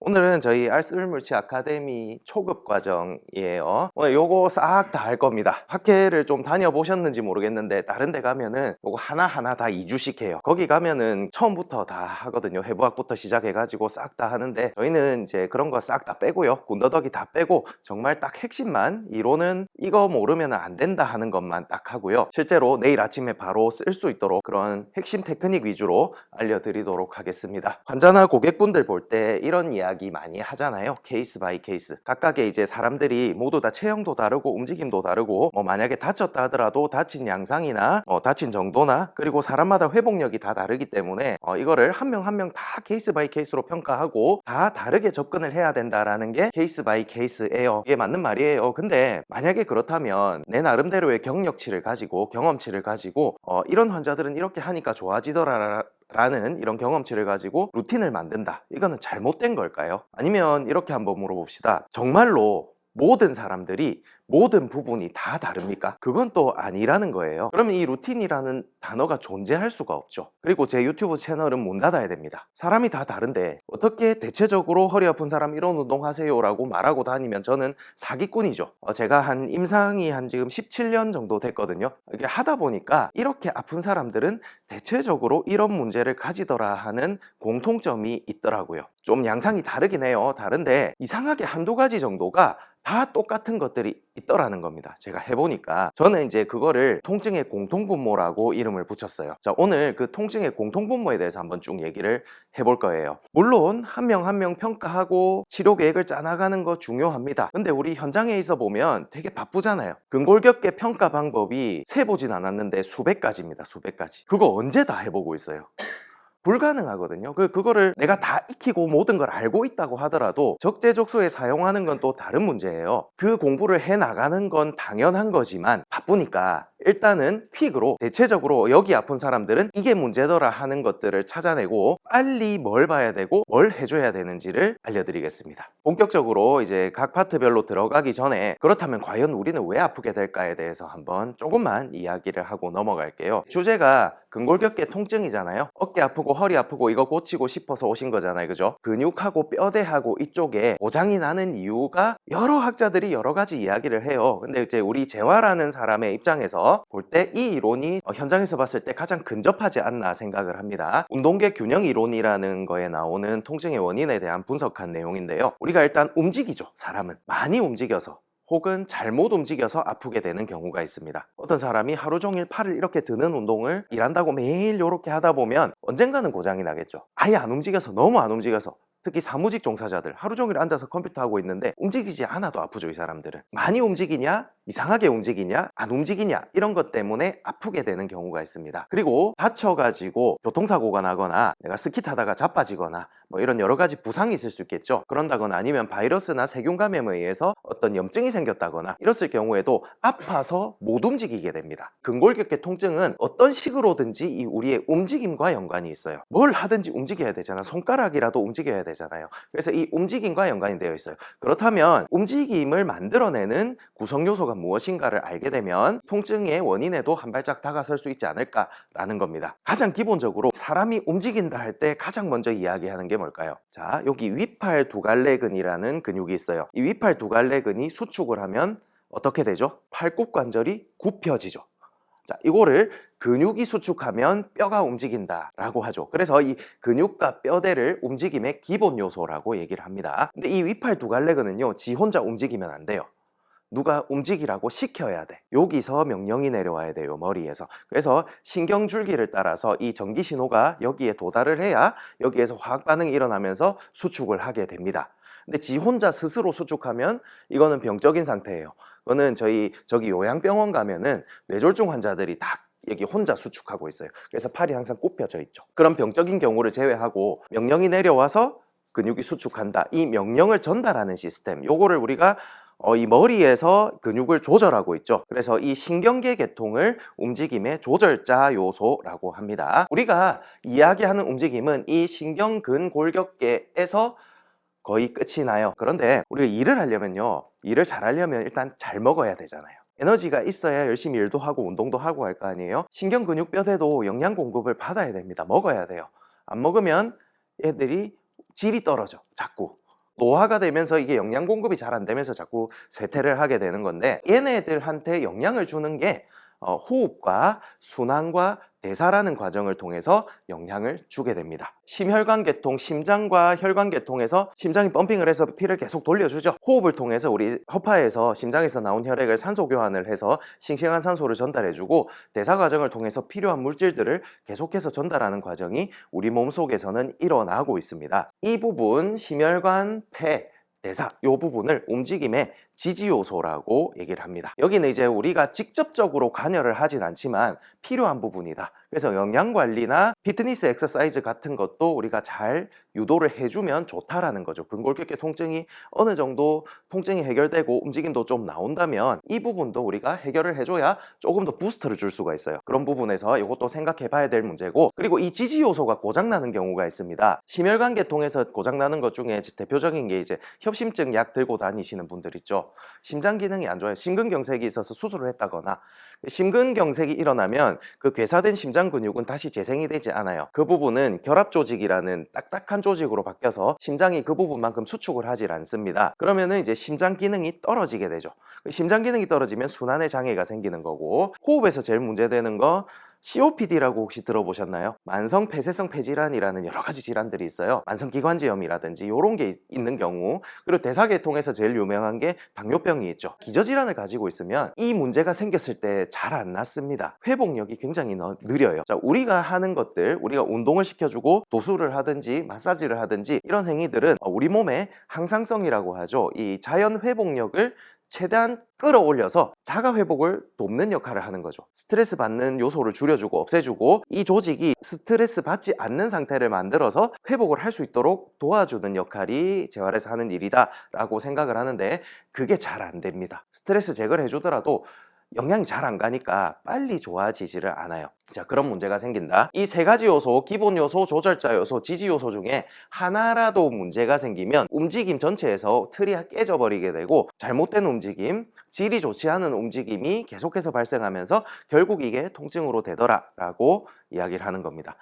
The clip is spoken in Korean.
오늘은 저희 알쓸물치 아카데미 초급 과정이에요. 오늘 요거 싹 다 할 겁니다. 학회를 좀 다녀보셨는지 모르겠는데 다른 데 가면은 요거 하나하나 다 2주씩 해요. 거기 가면은 처음부터 다 하거든요. 해부학부터 시작해가지고 싹 다 하는데 저희는 이제 그런 거 싹 다 빼고요. 군더더기 다 빼고 정말 딱 핵심만, 이론은 이거 모르면 안 된다 하는 것만 딱 하고요. 실제로 내일 아침에 바로 쓸 수 있도록 그런 핵심 테크닉 위주로 알려드리도록 하겠습니다. 환자나 고객분들 볼 때 이런 이야기 많이 하잖아요. 케이스 바이 케이스. 각각의 이제 사람들이 모두 다 체형도 다르고 움직임도 다르고, 만약에 다쳤다 하더라도 다친 양상이나 다친 정도나, 그리고 사람마다 회복력이 다 다르기 때문에 이거를 한 명 한 명 다 케이스 바이 케이스로 평가하고 다 다르게 접근을 해야 된다라는 게 케이스 바이 케이스예요. 이게 맞는 말이에요. 근데 만약에 그렇다면 내 나름대로의 경력치를 가지고, 경험치를 가지고 이런 환자들은 이렇게 하니까 좋아지더라 라는 이런 경험치를 가지고 루틴을 만든다, 이거는 잘못된 걸까요? 아니면 이렇게 한번 물어봅시다. 정말로 모든 사람들이 모든 부분이 다 다릅니까? 그건 또 아니라는 거예요. 그러면 이 루틴이라는 단어가 존재할 수가 없죠. 그리고 제 유튜브 채널은 문 닫아야 됩니다. 사람이 다 다른데 어떻게 대체적으로 허리 아픈 사람 이런 운동 하세요 라고 말하고 다니면 저는 사기꾼이죠. 제가 한 임상이 한 지금 17년 정도 됐거든요. 이게 하다 보니까 이렇게 아픈 사람들은 대체적으로 이런 문제를 가지더라 하는 공통점이 있더라고요. 좀 양상이 다르긴 해요. 다른데 이상하게 한두 가지 정도가 다 똑같은 것들이 있더라는 겁니다. 제가 해보니까 저는 이제 그거를 통증의 공통분모라고 이름을 붙였어요. 자, 오늘 그 통증의 공통분모에 대해서 한번 쭉 얘기를 해볼 거예요. 물론 한 명 한 명 평가하고 치료 계획을 짜나가는 거 중요합니다. 근데 우리 현장에 있어 보면 되게 바쁘잖아요. 근골격계 평가 방법이 세보진 않았는데 수백 가지입니다. 수백 가지. 그거 언제 다 해보고 있어요? 불가능하거든요. 그거를 내가 다 익히고 모든 걸 알고 있다고 하더라도 적재적소에 사용하는 건 또 다른 문제예요. 그 공부를 해 나가는 건 당연한 거지만 바쁘니까 일단은 퀵으로, 대체적으로 여기 아픈 사람들은 이게 문제더라 하는 것들을 찾아내고 빨리 뭘 봐야 되고 뭘 해줘야 되는지를 알려드리겠습니다. 본격적으로 이제 각 파트별로 들어가기 전에, 그렇다면 과연 우리는 왜 아프게 될까에 대해서 한번 조금만 이야기를 하고 넘어갈게요. 주제가 근골격계 통증이잖아요. 어깨 아프고 허리 아프고 이거 고치고 싶어서 오신 거잖아요. 그죠? 근육하고 뼈대하고 이쪽에 고장이 나는 이유가 여러 학자들이 여러 가지 이야기를 해요. 근데 이제 우리 재활하는 사람의 입장에서 볼 때 이 이론이 현장에서 봤을 때 가장 근접하지 않나 생각을 합니다. 운동계 균형 이론이라는 거에 나오는 통증의 원인에 대한 분석한 내용인데요. 우리가 일단 움직이죠. 사람은 많이 움직여서, 혹은 잘못 움직여서 아프게 되는 경우가 있습니다. 어떤 사람이 하루 종일 팔을 이렇게 드는 운동을 일한다고 매일 이렇게 하다 보면 언젠가는 고장이 나겠죠. 아예 안 움직여서, 너무 안 움직여서, 특히 사무직 종사자들 하루 종일 앉아서 컴퓨터 하고 있는데 움직이지 않아도 아프죠. 이 사람들은 많이 움직이냐, 이상하게 움직이냐, 안 움직이냐, 이런 것 때문에 아프게 되는 경우가 있습니다. 그리고 다쳐가지고 교통사고가 나거나 내가 스키 타다가 자빠지거나 이런 여러 가지 부상이 있을 수 있겠죠. 그런다거나 아니면 바이러스나 세균 감염에 의해서 어떤 염증이 생겼다거나 이랬을 경우에도 아파서 못 움직이게 됩니다. 근골격계 통증은 어떤 식으로든지 이 우리의 움직임과 연관이 있어요. 뭘 하든지 움직여야 되잖아. 손가락이라도 움직여야 되잖아요. 그래서 이 움직임과 연관이 되어 있어요. 그렇다면 움직임을 만들어내는 구성 요소가 무엇인가를 알게 되면 통증의 원인에도 한 발짝 다가설 수 있지 않을까라는 겁니다. 가장 기본적으로 사람이 움직인다 할 때 가장 먼저 이야기하는 게 뭘까요? 자, 여기 위팔 두갈래근이라는 근육이 있어요. 이 위팔 두갈래근이 수축을 하면 어떻게 되죠? 팔굽 관절이 굽혀지죠. 자, 이거를 근육이 수축하면 뼈가 움직인다 라고 하죠. 그래서 이 근육과 뼈대를 움직임의 기본 요소라고 얘기를 합니다. 근데 이 위팔 두갈래근은요, 지 혼자 움직이면 안 돼요. 누가 움직이라고 시켜야 돼. 여기서 명령이 내려와야 돼요. 머리에서. 그래서 신경줄기를 따라서 이 전기 신호가 여기에 도달을 해야 여기에서 화학 반응이 일어나면서 수축을 하게 됩니다. 근데 지 혼자 스스로 수축하면 이거는 병적인 상태예요. 그거는 저기 요양병원 가면은 뇌졸중 환자들이 다 여기 혼자 수축하고 있어요. 그래서 팔이 항상 굽혀져 있죠. 그런 병적인 경우를 제외하고 명령이 내려와서 근육이 수축한다, 이 명령을 전달하는 시스템, 요거를 우리가 이 머리에서 근육을 조절하고 있죠. 그래서 이 신경계 계통을 움직임의 조절자 요소라고 합니다. 우리가 이야기하는 움직임은 이 신경근골격계에서 거의 끝이 나요. 그런데 우리가 일을 하려면요, 일을 잘하려면 일단 잘 먹어야 되잖아요. 에너지가 있어야 열심히 일도 하고 운동도 하고 할 거 아니에요. 신경 근육 뼈대도 영양 공급을 받아야 됩니다. 먹어야 돼요. 안 먹으면 애들이 질이 떨어져, 자꾸. 노화가 되면서 이게 영양 공급이 잘 안 되면서 자꾸 쇠퇴를 하게 되는 건데, 얘네들한테 영양을 주는 게 호흡과 순환과 대사라는 과정을 통해서 영향을 주게 됩니다. 심혈관계통, 심장과 혈관계통에서 심장이 펌핑을 해서 피를 계속 돌려주죠. 호흡을 통해서 우리 허파에서 심장에서 나온 혈액을 산소 교환을 해서 싱싱한 산소를 전달해주고, 대사 과정을 통해서 필요한 물질들을 계속해서 전달하는 과정이 우리 몸 속에서는 일어나고 있습니다. 이 부분, 심혈관, 폐, 대사, 이 부분을 움직임의 지지 요소라고 얘기를 합니다. 여기는 이제 우리가 직접적으로 관여를 하진 않지만 필요한 부분이다. 그래서 영양 관리나 피트니스 엑서사이즈 같은 것도 우리가 잘 유도를 해주면 좋다라는 거죠. 근골격계 통증이 어느 정도 통증이 해결되고 움직임도 좀 나온다면 이 부분도 우리가 해결을 해줘야 조금 더 부스트를 줄 수가 있어요. 그런 부분에서 이것도 생각해 봐야 될 문제고, 그리고 이 지지 요소가 고장나는 경우가 있습니다. 심혈관계통에서 고장나는 것 중에 대표적인 게 이제 협심증 약 들고 다니시는 분들 있죠. 심장 기능이 안 좋아요. 심근경색이 있어서 수술을 했다거나, 심근경색이 일어나면 그 괴사된 심장 근육은 다시 재생이 되지 않아요. 그 부분은 결합 조직이라는 딱딱한 조직으로 바뀌어서 심장이 그 부분만큼 수축을 하질 않습니다. 그러면은 이제 심장 기능이 떨어지게 되죠. 심장 기능이 떨어지면 순환에 장애가 생기는 거고, 호흡에서 제일 문제되는 거 COPD라고 혹시 들어보셨나요? 만성 폐쇄성 폐질환이라는 여러 가지 질환들이 있어요. 만성기관지염이라든지 이런 게 있는 경우, 그리고 대사계통에서 제일 유명한 게 당뇨병이 있죠. 기저질환을 가지고 있으면 이 문제가 생겼을 때 잘 안 낫습니다. 회복력이 굉장히 느려요. 자, 우리가 하는 것들, 우리가 운동을 시켜주고 도수를 하든지 마사지를 하든지 이런 행위들은 우리 몸의 항상성이라고 하죠. 이 자연 회복력을 최대한 끌어올려서 자가 회복을 돕는 역할을 하는 거죠. 스트레스 받는 요소를 줄여주고 없애주고, 이 조직이 스트레스 받지 않는 상태를 만들어서 회복을 할 수 있도록 도와주는 역할이 재활에서 하는 일이다 라고 생각을 하는데, 그게 잘 안 됩니다. 스트레스 제거를 해주더라도 영양이 잘 안 가니까 빨리 좋아지지를 않아요. 자, 그런 문제가 생긴다. 이 세 가지 요소, 기본 요소, 조절자 요소, 지지 요소 중에 하나라도 문제가 생기면 움직임 전체에서 틀이 깨져버리게 되고, 잘못된 움직임, 질이 좋지 않은 움직임이 계속해서 발생하면서 결국 이게 통증으로 되더라 라고 이야기를 하는 겁니다.